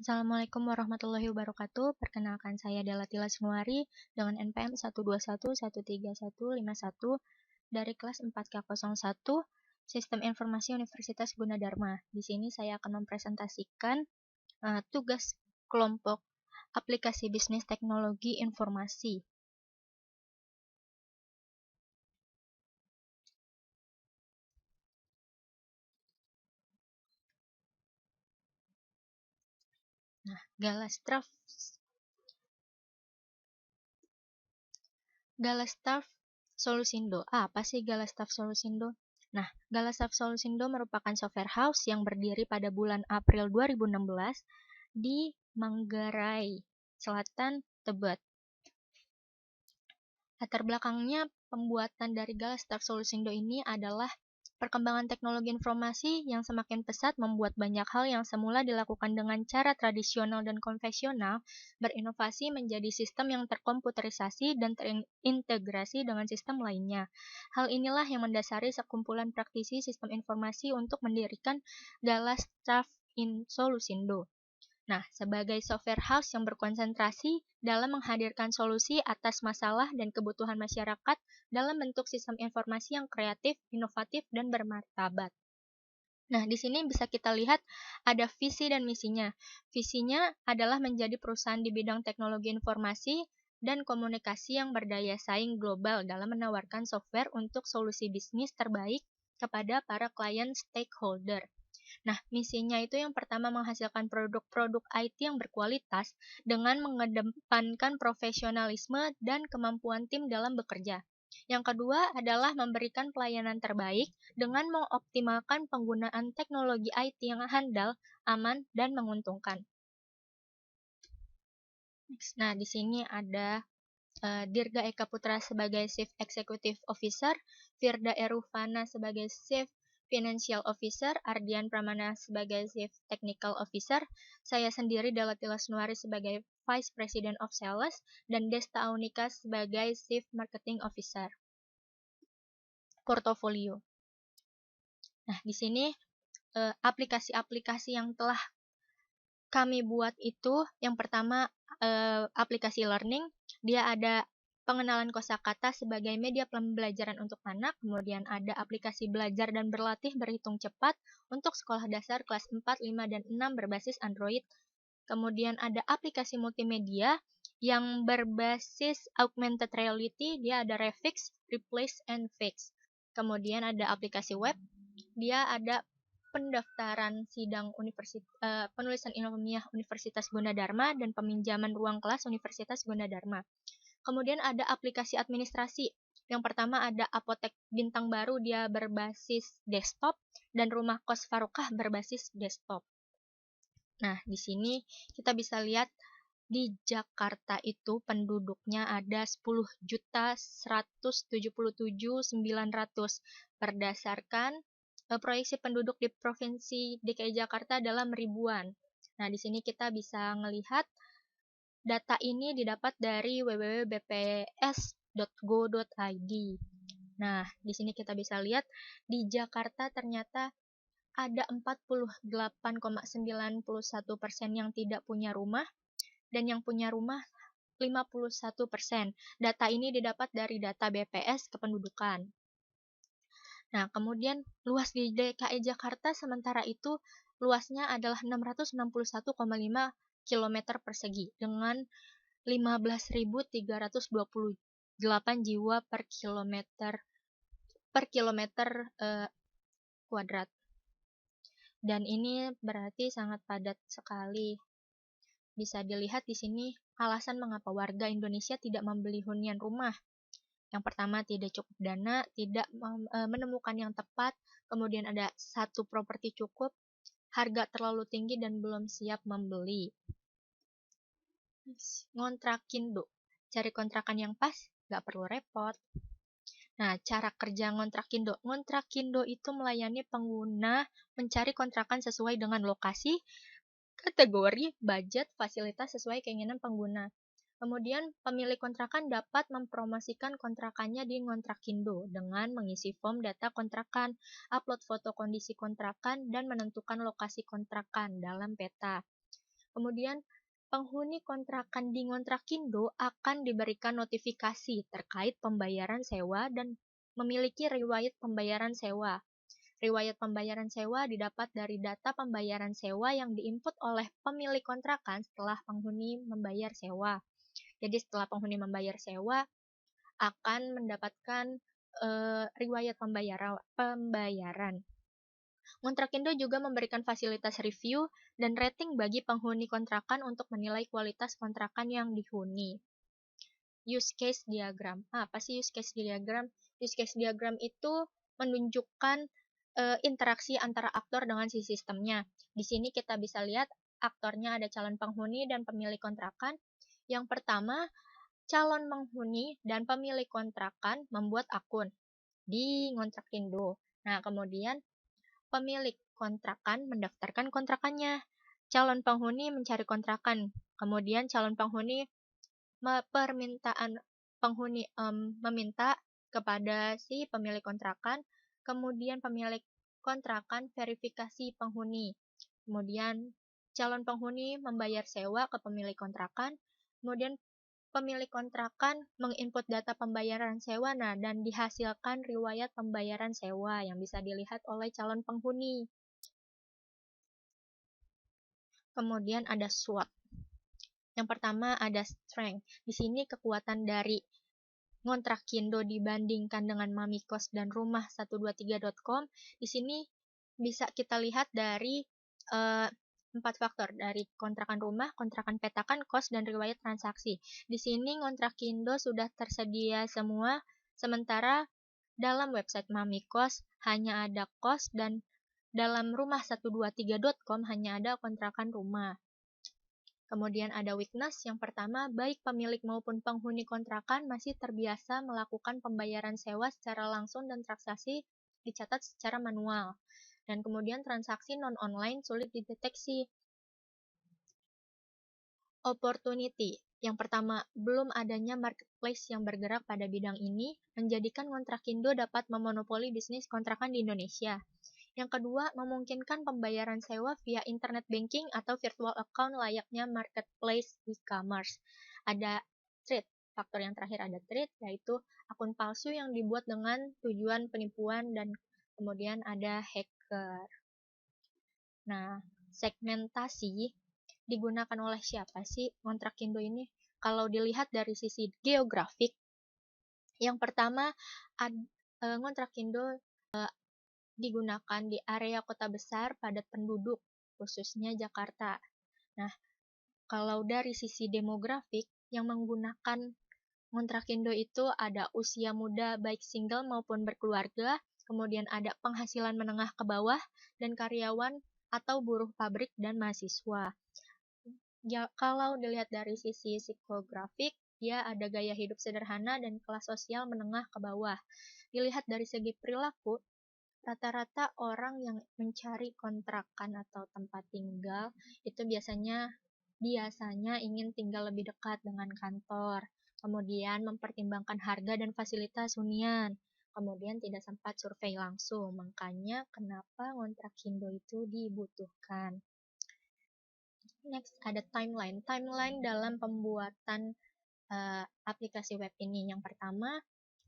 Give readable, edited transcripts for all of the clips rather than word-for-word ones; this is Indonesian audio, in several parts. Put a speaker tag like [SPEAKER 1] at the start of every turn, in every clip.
[SPEAKER 1] Assalamualaikum warahmatullahi wabarakatuh. Perkenalkan saya Dela Tila Sunuari dengan NPM 121131151 dari kelas 4K01 Sistem Informasi Universitas Gunadarma. Di sini saya akan mempresentasikan tugas kelompok aplikasi bisnis teknologi informasi. Nah, Galastaff Solusindo. Apa sih Galastaff Solusindo? Nah, Galastaff Solusindo merupakan software house yang berdiri pada bulan April 2016 di Manggarai Selatan, Tebet. Latar belakangnya pembuatan dari Galastaff Solusindo ini adalah perkembangan teknologi informasi yang semakin pesat membuat banyak hal yang semula dilakukan dengan cara tradisional dan konvensional berinovasi menjadi sistem yang terkomputerisasi dan terintegrasi dengan sistem lainnya. Hal inilah yang mendasari sekumpulan praktisi sistem informasi untuk mendirikan Galastaff Solusindo. Nah, sebagai software house yang berkonsentrasi dalam menghadirkan solusi atas masalah dan kebutuhan masyarakat dalam bentuk sistem informasi yang kreatif, inovatif, dan bermartabat. Nah, di sini bisa kita lihat ada visi dan misinya. Visinya adalah menjadi perusahaan di bidang teknologi informasi dan komunikasi yang berdaya saing global dalam menawarkan software untuk solusi bisnis terbaik kepada para klien stakeholder. Nah, misinya itu yang pertama menghasilkan produk-produk IT yang berkualitas dengan mengedepankan profesionalisme dan kemampuan tim dalam bekerja. Yang kedua adalah memberikan pelayanan terbaik dengan mengoptimalkan penggunaan teknologi IT yang handal, aman, dan menguntungkan. Nah, di sini ada Dirga Eka Putra sebagai Chief Executive Officer, Firda Erufana sebagai Chief Financial Officer, Ardian Pramana sebagai Chief Technical Officer, saya sendiri Dela Tila Sunuari sebagai Vice President of Sales, dan Desta Aunika sebagai Chief Marketing Officer. Portofolio. Nah, di sini aplikasi-aplikasi yang telah kami buat itu, yang pertama aplikasi learning, dia ada pengenalan kosakata sebagai media pembelajaran untuk anak, kemudian ada aplikasi belajar dan berlatih berhitung cepat untuk sekolah dasar kelas 4, 5, dan 6 berbasis Android. Kemudian ada aplikasi multimedia yang berbasis augmented reality, dia ada Refix, Replace, and Fix. Kemudian ada aplikasi web, dia ada pendaftaran sidang penulisan ilmiah Universitas Gunadarma dan peminjaman ruang kelas Universitas Gunadarma. Kemudian ada aplikasi administrasi. Yang pertama ada Apotek Bintang Baru, dia berbasis desktop, dan Rumah Kos Farukah berbasis desktop. Nah, di sini kita bisa lihat di Jakarta itu penduduknya ada 10.177.900 berdasarkan proyeksi penduduk di Provinsi DKI Jakarta dalam ribuan. Nah, di sini kita bisa melihat data ini didapat dari www.bps.go.id. Nah, di sini kita bisa lihat di Jakarta ternyata ada 48,91% yang tidak punya rumah dan yang punya rumah 51%. Data ini didapat dari data BPS kependudukan. Nah, kemudian luas di DKI Jakarta sementara itu luasnya adalah 661,5 km persegi dengan 15.328 jiwa per kilometer kuadrat. Dan ini berarti sangat padat sekali. Bisa dilihat di sini alasan mengapa warga Indonesia tidak membeli hunian rumah. Yang pertama, tidak cukup dana, tidak menemukan yang tepat, kemudian ada satu properti cukup, harga terlalu tinggi, dan belum siap membeli. Ngontrakindo. Cari kontrakan yang pas, nggak perlu repot. Nah, cara kerja Ngontrakindo. Ngontrakindo itu melayani pengguna mencari kontrakan sesuai dengan lokasi, kategori, budget, fasilitas sesuai keinginan pengguna. Kemudian, pemilik kontrakan dapat mempromosikan kontrakannya di Ngontrakindo dengan mengisi form data kontrakan, upload foto kondisi kontrakan, dan menentukan lokasi kontrakan dalam peta. Kemudian, penghuni kontrakan di Ngontrakindo akan diberikan notifikasi terkait pembayaran sewa dan memiliki riwayat pembayaran sewa. Riwayat pembayaran sewa didapat dari data pembayaran sewa yang diinput oleh pemilik kontrakan setelah penghuni membayar sewa. Jadi setelah penghuni membayar sewa akan mendapatkan riwayat pembayaran. Ngontrakindo juga memberikan fasilitas review dan rating bagi penghuni kontrakan untuk menilai kualitas kontrakan yang dihuni. Use case diagram. Apa sih use case diagram? Use case diagram itu menunjukkan interaksi antara aktor dengan si sistemnya. Di sini kita bisa lihat aktornya ada calon penghuni dan pemilik kontrakan. Yang pertama, calon penghuni dan pemilik kontrakan membuat akun di Ngontrakindo. Nah, kemudian pemilik kontrakan mendaftarkan kontrakannya. Calon penghuni mencari kontrakan. Kemudian calon penghuni meminta kepada si pemilik kontrakan. Kemudian pemilik kontrakan verifikasi penghuni. Kemudian calon penghuni membayar sewa ke pemilik kontrakan. Kemudian pemilik kontrakan menginput data pembayaran sewa, dan dihasilkan riwayat pembayaran sewa yang bisa dilihat oleh calon penghuni. Kemudian ada SWOT. Yang pertama ada strength. Di sini kekuatan dari Ngontrakindo dibandingkan dengan Mamikos dan Rumah123.com. Di sini bisa kita lihat dari 4 faktor, dari kontrakan rumah, kontrakan petakan, kos, dan riwayat transaksi. Di sini Ngontrakindo sudah tersedia semua, sementara dalam website Mamikos hanya ada kos dan dalam Rumah123.com hanya ada kontrakan rumah. Kemudian ada weakness, yang pertama, baik pemilik maupun penghuni kontrakan masih terbiasa melakukan pembayaran sewa secara langsung dan transaksi dicatat secara manual. Dan kemudian transaksi non-online sulit dideteksi. Opportunity. Yang pertama, belum adanya marketplace yang bergerak pada bidang ini menjadikan Ngontrakindo dapat memonopoli bisnis kontrakan di Indonesia. Yang kedua, memungkinkan pembayaran sewa via internet banking atau virtual account layaknya marketplace e-commerce. Ada threat. Faktor yang terakhir ada threat, yaitu akun palsu yang dibuat dengan tujuan penipuan dan kemudian ada hacker. Nah, segmentasi digunakan oleh siapa sih Ngontrakindo ini? Kalau dilihat dari sisi geografik, yang pertama Ngontrakindo digunakan di area kota besar padat penduduk, khususnya Jakarta. Nah, kalau dari sisi demografik, yang menggunakan Ngontrakindo itu ada usia muda baik single maupun berkeluarga, kemudian ada penghasilan menengah ke bawah, dan karyawan atau buruh pabrik dan mahasiswa. Ya, kalau dilihat dari sisi psikografik, dia ada gaya hidup sederhana dan kelas sosial menengah ke bawah. Dilihat dari segi perilaku, rata-rata orang yang mencari kontrakan atau tempat tinggal itu biasanya ingin tinggal lebih dekat dengan kantor, kemudian mempertimbangkan harga dan fasilitas hunian, kemudian tidak sempat survei langsung. Makanya kenapa Ngontrakindo itu dibutuhkan. Next ada timeline. Timeline dalam pembuatan aplikasi web ini. Yang pertama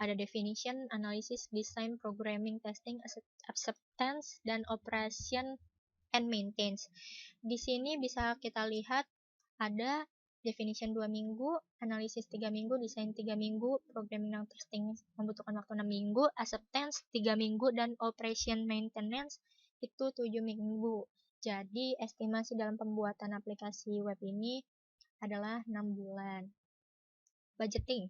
[SPEAKER 1] ada definition, analysis, design, programming, testing, acceptance, dan operation and maintenance. Di sini bisa kita lihat ada definition 2 minggu, analisis 3 minggu, desain 3 minggu, programming dan testing membutuhkan waktu 6 minggu, acceptance 3 minggu, dan operation maintenance itu 7 minggu. Jadi estimasi dalam pembuatan aplikasi web ini adalah 6 bulan. Budgeting.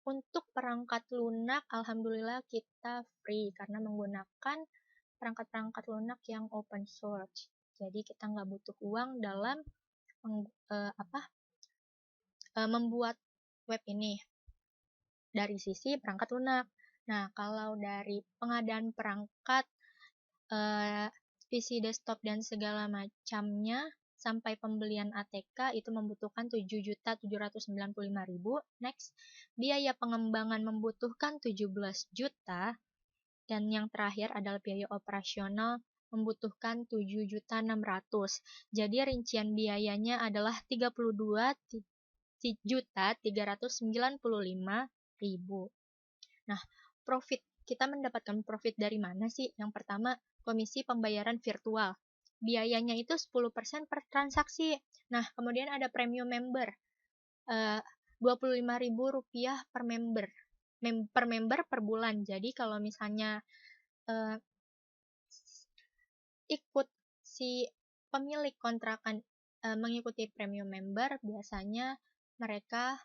[SPEAKER 1] Untuk perangkat lunak, alhamdulillah kita free karena menggunakan perangkat-perangkat lunak yang open source. Jadi kita nggak butuh uang dalam membuat web ini dari sisi perangkat lunak. Nah, kalau dari pengadaan perangkat PC desktop dan segala macamnya sampai pembelian ATK itu membutuhkan 7.795.000. Next, biaya pengembangan membutuhkan 17 juta. Dan yang terakhir adalah biaya operasional membutuhkan 7.600.000. Jadi rincian biayanya adalah 32.395.000. Nah, kita mendapatkan profit dari mana sih? Yang pertama, komisi pembayaran virtual. Biayanya itu 10% per transaksi. Nah, kemudian ada premium member. Rp25.000 per member. Per member per bulan. Jadi kalau misalnya ikut si pemilik kontrakan mengikuti premium member, biasanya mereka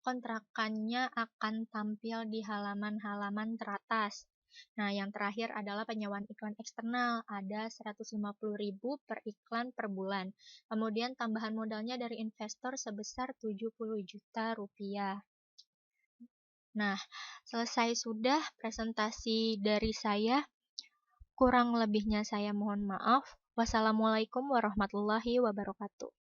[SPEAKER 1] kontrakannya akan tampil di halaman-halaman teratas. Nah, yang terakhir adalah penyewaan iklan eksternal, ada 150.000 per iklan per bulan. Kemudian tambahan modalnya dari investor sebesar 70 juta rupiah. Nah, selesai sudah presentasi dari saya. Kurang lebihnya saya mohon maaf. Wassalamualaikum warahmatullahi wabarakatuh.